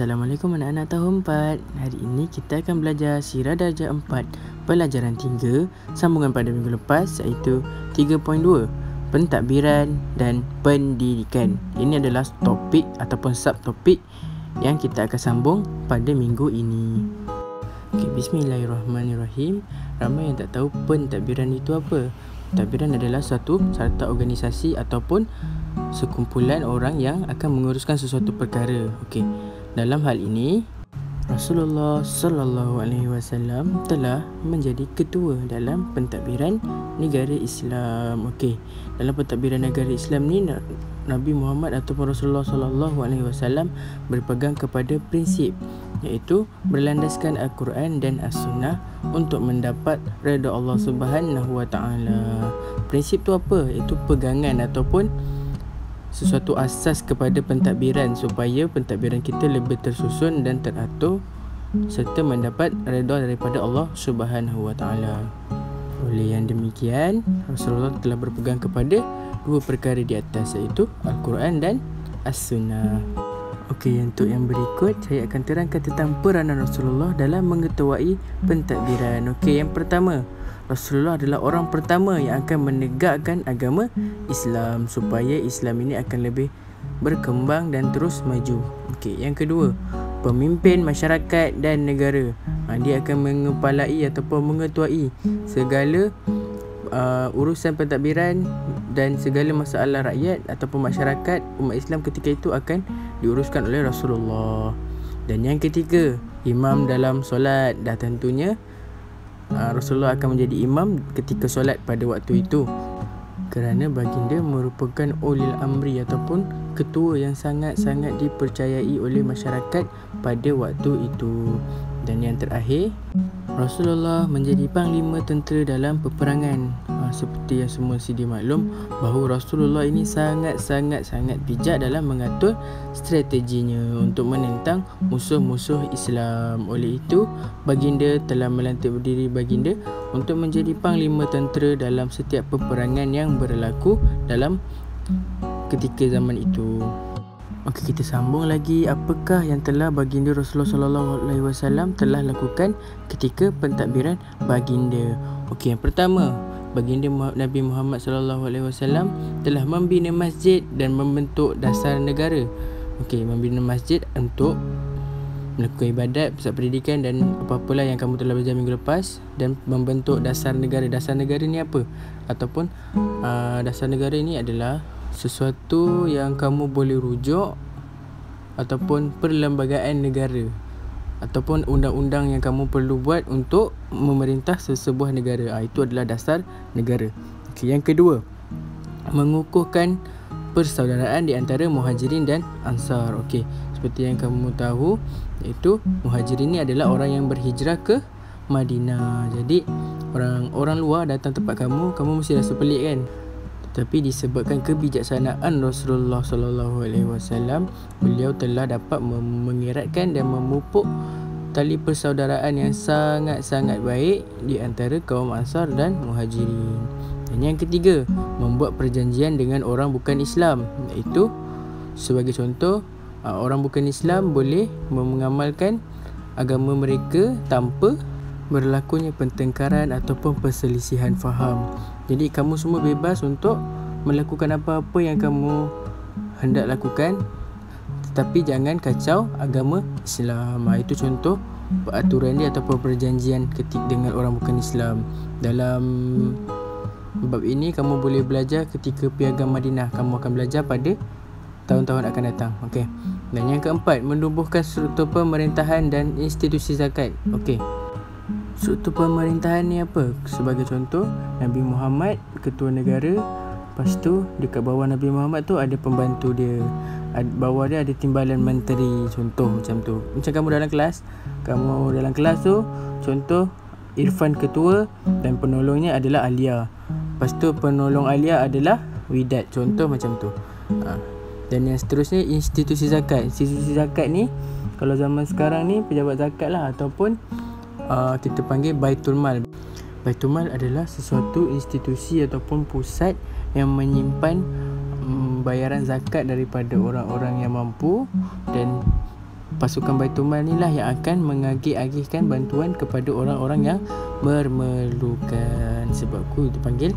Assalamualaikum anak-anak tahun 4. Hari ini kita akan belajar Sirah Darjah 4 Pelajaran 3 Sambungan pada minggu lepas, iaitu 3.2 Pentadbiran dan Pendidikan. Ini adalah topik ataupun subtopik yang kita akan sambung pada minggu ini. Bismillahirrahmanirrahim. Ramai yang tak tahu pentadbiran itu apa. Pentadbiran adalah satu serata organisasi ataupun sekumpulan orang yang akan menguruskan sesuatu perkara. Dalam hal ini Rasulullah sallallahu alaihi wasallam telah menjadi ketua dalam pentadbiran negara Islam. Dalam pentadbiran negara Islam ni, Nabi Muhammad ataupun Rasulullah sallallahu alaihi wasallam berpegang kepada prinsip, iaitu berlandaskan Al-Quran dan As-Sunnah untuk mendapat redha Allah Subhanahu wa taala. Prinsip tu apa? Itu pegangan ataupun sesuatu asas kepada pentadbiran supaya pentadbiran kita lebih tersusun dan teratur serta mendapat redha daripada Allah Subhanahu wa taala. Oleh yang demikian, Rasulullah telah berpegang kepada dua perkara di atas, iaitu Al-Quran dan As-Sunnah. Untuk yang berikut saya akan terangkan tentang peranan Rasulullah dalam mengetuai pentadbiran. Yang pertama, Rasulullah adalah orang pertama yang akan menegakkan agama Islam supaya Islam ini akan lebih berkembang dan terus maju. Yang kedua, pemimpin masyarakat dan negara. Dia akan mengepalai ataupun mengetuai segala urusan pentadbiran dan segala masalah rakyat ataupun masyarakat umat Islam ketika itu akan diuruskan oleh Rasulullah. Dan yang ketiga, imam dalam solat. Dah tentunya Rasulullah akan menjadi imam ketika solat pada waktu itu, kerana baginda merupakan ulil amri ataupun ketua yang sangat-sangat dipercayai oleh masyarakat pada waktu itu. Dan yang terakhir, Rasulullah menjadi panglima tentera dalam peperangan. Seperti yang semua sedia maklum bahawa Rasulullah ini sangat bijak dalam mengatur strateginya untuk menentang musuh-musuh Islam. Oleh itu, baginda telah melantik diri baginda untuk menjadi panglima tentera dalam setiap peperangan yang berlaku dalam ketika zaman itu. Kita sambung lagi. Apakah yang telah baginda Rasulullah SAW telah lakukan ketika pentadbiran baginda? Yang pertama, baginda Nabi Muhammad SAW telah membina masjid dan membentuk dasar negara. Membina masjid untuk melakukan ibadat, pusat pendidikan dan apa-apalah yang kamu telah belajar minggu lepas, dan membentuk dasar negara. Dasar negara ni apa? Ataupun dasar negara ni adalah sesuatu yang kamu boleh rujuk ataupun perlembagaan negara ataupun undang-undang yang kamu perlu buat untuk memerintah sesebuah negara. Itu adalah dasar negara. Yang kedua, mengukuhkan persaudaraan di antara Muhajirin dan Ansar. Seperti yang kamu tahu, iaitu Muhajirin ni adalah orang yang berhijrah ke Madinah. Jadi orang luar datang tempat kamu mesti rasa pelik kan? Tapi disebabkan kebijaksanaan Rasulullah SAW, beliau telah dapat mengeratkan dan memupuk tali persaudaraan yang sangat-sangat baik di antara kaum Ansar dan Muhajirin. Dan yang ketiga, membuat perjanjian dengan orang bukan Islam, iaitu sebagai contoh, orang bukan Islam boleh mengamalkan agama mereka tanpa berlakunya pertengkaran ataupun perselisihan faham. Jadi kamu semua bebas untuk melakukan apa-apa yang kamu hendak lakukan, tetapi jangan kacau agama Islam. Itu contoh peraturan dia ataupun perjanjian dengan orang bukan Islam. Dalam bab ini kamu boleh belajar ketika piagam Madinah. Kamu akan belajar pada tahun-tahun akan datang. Dan yang keempat, menumbuhkan struktur pemerintahan dan institusi zakat. Struktur pemerintahan ni apa? Sebagai contoh, Nabi Muhammad ketua negara, lepas tu dekat bawah Nabi Muhammad tu ada pembantu dia, bawah dia ada timbalan menteri. Contoh macam tu. Macam kamu dalam kelas tu, contoh Irfan ketua dan penolongnya adalah Alia. Lepas tu penolong Alia adalah Widat. Contoh macam tu. Dan yang seterusnya, institusi zakat. Institusi zakat ni kalau zaman sekarang ni pejabat zakat lah, ataupun kita panggil Baitul Mal. Baitul Mal adalah sesuatu institusi ataupun pusat yang menyimpan bayaran zakat daripada orang-orang yang mampu dan pasukan Baitul Mal ni lah yang akan mengagih-agihkan bantuan kepada orang-orang yang memerlukan. Sebab itu dipanggil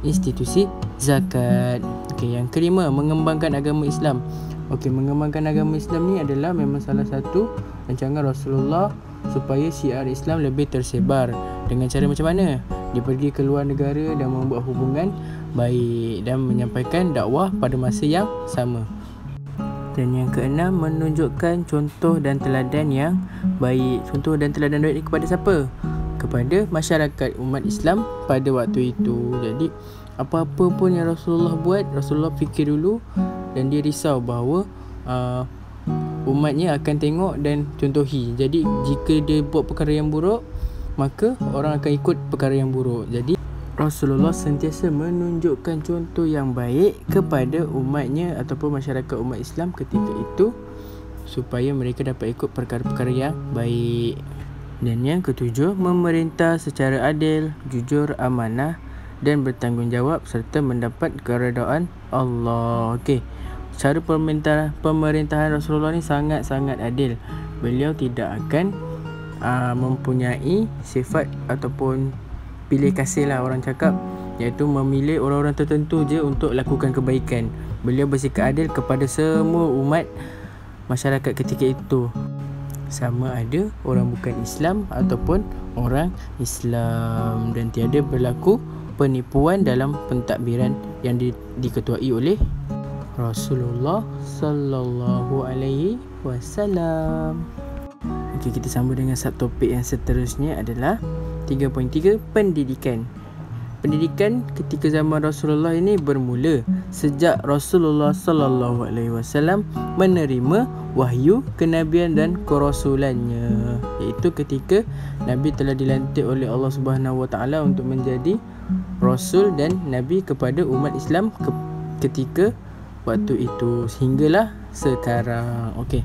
institusi zakat. Okey, yang kelima, mengembangkan agama Islam. Okey, mengembangkan agama Islam ni adalah memang salah satu rancangan Rasulullah supaya syiar Islam lebih tersebar. Dengan cara macam mana? Dia pergi ke luar negara dan membuat hubungan baik dan menyampaikan dakwah pada masa yang sama. Dan yang keenam, menunjukkan contoh dan teladan yang baik. Contoh dan teladan baik ni kepada siapa? Kepada masyarakat umat Islam pada waktu itu. Jadi apa-apa pun yang Rasulullah buat, Rasulullah fikir dulu dan dia risau bahawa umatnya akan tengok dan contohi. Jadi jika dia buat perkara yang buruk, maka orang akan ikut perkara yang buruk. Jadi Rasulullah sentiasa menunjukkan contoh yang baik kepada umatnya ataupun masyarakat umat Islam ketika itu supaya mereka dapat ikut perkara-perkara yang baik. Dan yang ketujuh, memerintah secara adil, jujur, amanah dan bertanggungjawab serta mendapat keredaan Allah. Okey, cara pemerintahan Rasulullah ni sangat-sangat adil. Beliau tidak akan mempunyai sifat ataupun pilih kasih lah orang cakap, iaitu memilih orang-orang tertentu je untuk lakukan kebaikan. Beliau bersikap adil kepada semua umat masyarakat ketika itu, sama ada orang bukan Islam ataupun orang Islam, dan tiada berlaku penipuan dalam pentadbiran yang diketuai oleh Rasulullah sallallahu alaihi wasallam. Okey, kita sambung dengan subtopik yang seterusnya adalah 3.3, pendidikan. Pendidikan ketika zaman Rasulullah ini bermula sejak Rasulullah sallallahu alaihi wasallam menerima wahyu kenabian dan kerasulannya, iaitu ketika Nabi telah dilantik oleh Allah Subhanahu wa taala untuk menjadi rasul dan nabi kepada umat Islam ketika waktu itu sehinggalah sekarang. Okey.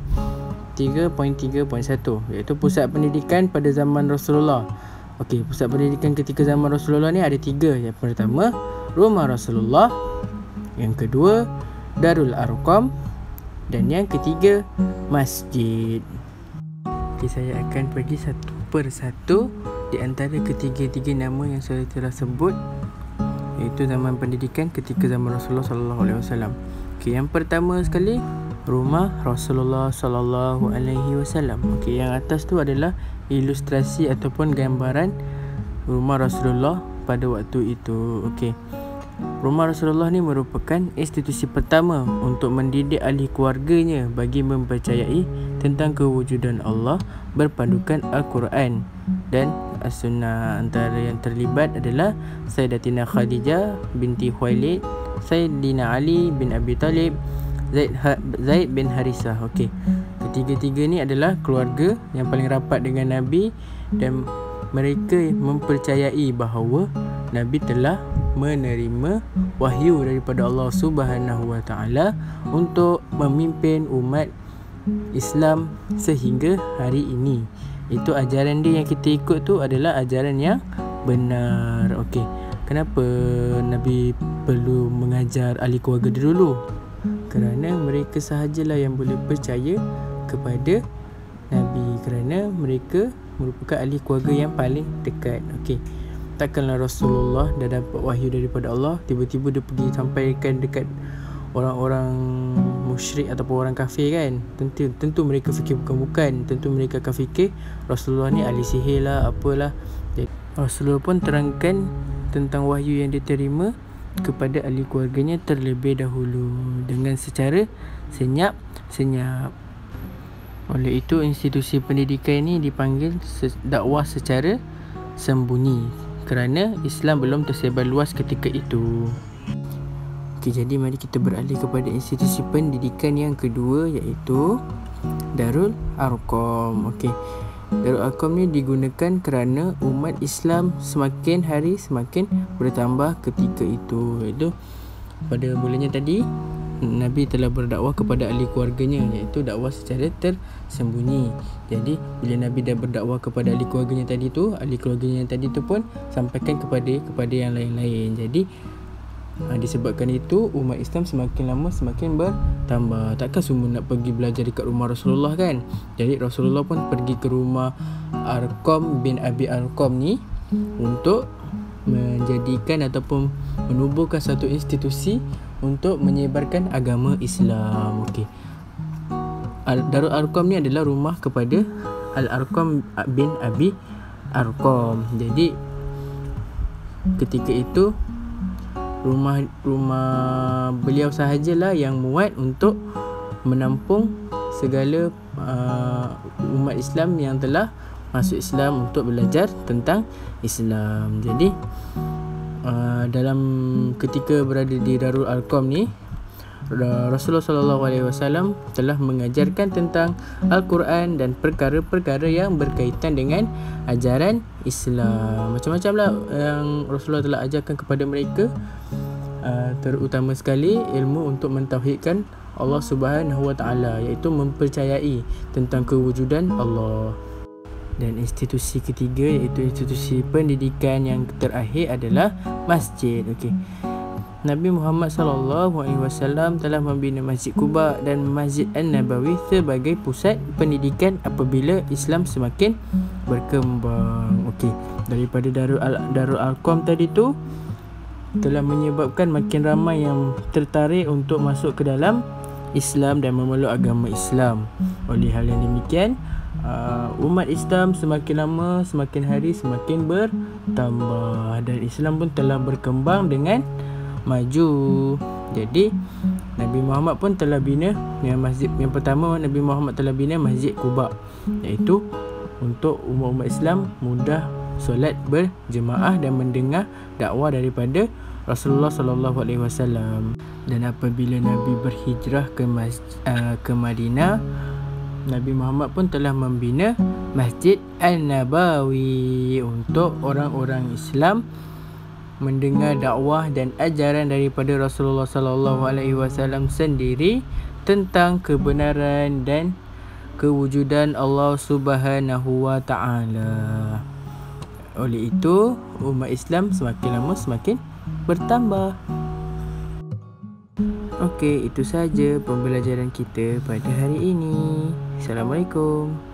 3.3.1 iaitu pusat pendidikan pada zaman Rasulullah. Okey, pusat pendidikan ketika zaman Rasulullah ni ada 3. Yang pertama, Rumah Rasulullah. Yang kedua, Darul Arqam. Dan yang ketiga, masjid. Okey, saya akan pergi satu persatu di antara ketiga-tiga nama yang saya telah sebut, iaitu zaman pendidikan ketika zaman Rasulullah sallallahu alaihi wasallam. Okey, yang pertama sekali, Rumah Rasulullah sallallahu alaihi wasallam. Okey, yang atas tu adalah ilustrasi ataupun gambaran rumah Rasulullah pada waktu itu. Okey. Rumah Rasulullah ni merupakan institusi pertama untuk mendidik ahli keluarganya bagi mempercayai tentang kewujudan Allah berpandukan Al-Quran dan As-Sunnah. Antara yang terlibat adalah Sayyidatina Khadijah binti Khuwailid, Sayyidina Ali bin Abi Talib, Zaid bin Harisah. Okey. Ketiga-tiga ni adalah keluarga yang paling rapat dengan Nabi dan mereka mempercayai bahawa Nabi telah menerima wahyu daripada Allah Subhanahu wa taala untuk memimpin umat Islam sehingga hari ini. Itu ajaran dia yang kita ikut tu adalah ajaran yang benar. Okey. Kenapa Nabi perlu mengajar ahli keluarga dia dulu? Kerana mereka sahajalah yang boleh percaya kepada Nabi, kerana mereka merupakan ahli keluarga yang paling dekat. Okey. Takkanlah Rasulullah dah dapat wahyu daripada Allah, tiba-tiba dia pergi sampaikan dekat orang-orang musyrik ataupun orang kafir kan. Tentu mereka fikir bukan-bukan. Tentu mereka akan fikir Rasulullah ni ahli sihir lah, apalah. Jadi, Rasulullah pun terangkan tentang wahyu yang diterima kepada ahli keluarganya terlebih dahulu dengan secara senyap-senyap. Oleh itu institusi pendidikan ini dipanggil dakwah secara sembunyi kerana Islam belum tersebar luas ketika itu. Okey, jadi mari kita beralih kepada institusi pendidikan yang kedua, iaitu Darul Arqam. Okey. Darul Arqam ni digunakan kerana umat Islam semakin hari semakin bertambah ketika itu. Iaitu pada mulanya tadi Nabi telah berdakwah kepada ahli keluarganya, iaitu dakwah secara tersembunyi. Jadi bila Nabi dah berdakwah kepada ahli keluarganya tadi tu, ahli keluarganya yang tadi tu pun sampaikan kepada yang lain-lain. Jadi Disebabkan itu umat Islam semakin lama semakin bertambah. Takkan semua nak pergi belajar dekat rumah Rasulullah kan. Jadi Rasulullah pun pergi ke rumah Arqam bin Abi Arqam ni untuk menjadikan ataupun menubuhkan satu institusi untuk menyebarkan agama Islam. Okey. Darul Arqam ni adalah rumah kepada Al-Arqam bin Abi Arqam. Jadi ketika itu rumah beliau sahajalah yang muat untuk menampung segala umat Islam yang telah masuk Islam untuk belajar tentang Islam. Jadi dalam ketika berada di Darul Arqam ni, Rasulullah SAW telah mengajarkan tentang Al-Quran dan perkara-perkara yang berkaitan dengan ajaran Islam. Macam-macam lah yang Rasulullah telah ajarkan kepada mereka, terutama sekali ilmu untuk mentauhidkan Allah Subhanahu Wa Taala, iaitu mempercayai tentang kewujudan Allah. Dan institusi ketiga, iaitu institusi pendidikan yang terakhir adalah masjid. Okey. Nabi Muhammad SAW telah membina Masjid Quba dan Masjid An-Nabawi sebagai pusat pendidikan apabila Islam semakin berkembang. Okey, daripada Darul Arqam tadi tu telah menyebabkan makin ramai yang tertarik untuk masuk ke dalam Islam dan memeluk agama Islam. Oleh hal yang demikian, umat Islam semakin lama semakin hari semakin bertambah dan Islam pun telah berkembang dengan maju. Jadi Nabi Muhammad pun telah bina masjid yang pertama. Nabi Muhammad telah bina Masjid Quba, iaitu untuk umat-umat Islam mudah solat berjemaah dan mendengar dakwah daripada Rasulullah sallallahu alaihi wasallam. Dan apabila Nabi berhijrah ke Madinah, Nabi Muhammad pun telah membina Masjid An-Nabawi untuk orang-orang Islam mendengar dakwah dan ajaran daripada Rasulullah sallallahu alaihi wasallam sendiri tentang kebenaran dan kewujudan Allah Subhanahu Wa Taala. Oleh itu, umat Islam semakin lama semakin bertambah. Okey, itu saja pembelajaran kita pada hari ini. Assalamualaikum.